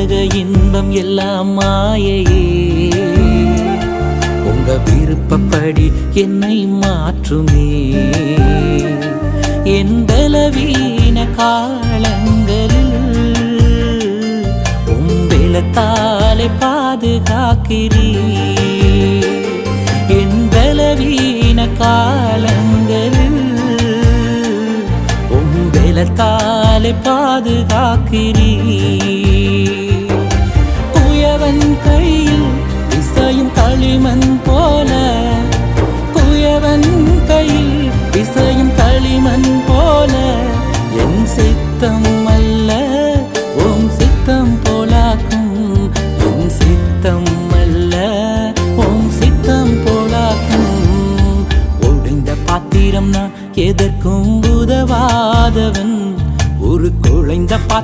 உலக இன்பம் எல்லாம் மாயையே. உங்க விருப்பப்படி என்னை மாற்றுமே. என் பலவீன காலங்களில் உம்பெலத்தாலே பாதுகாக்கிறீ. என் பலவீன காலங்களில் உம்பெலத்தாலே பாதுகாக்கிறீ. குயவன் கையில் இசையும் களிமண் போல, குயவன் கையில் இசையும் களிமண் போல என் சித்தம்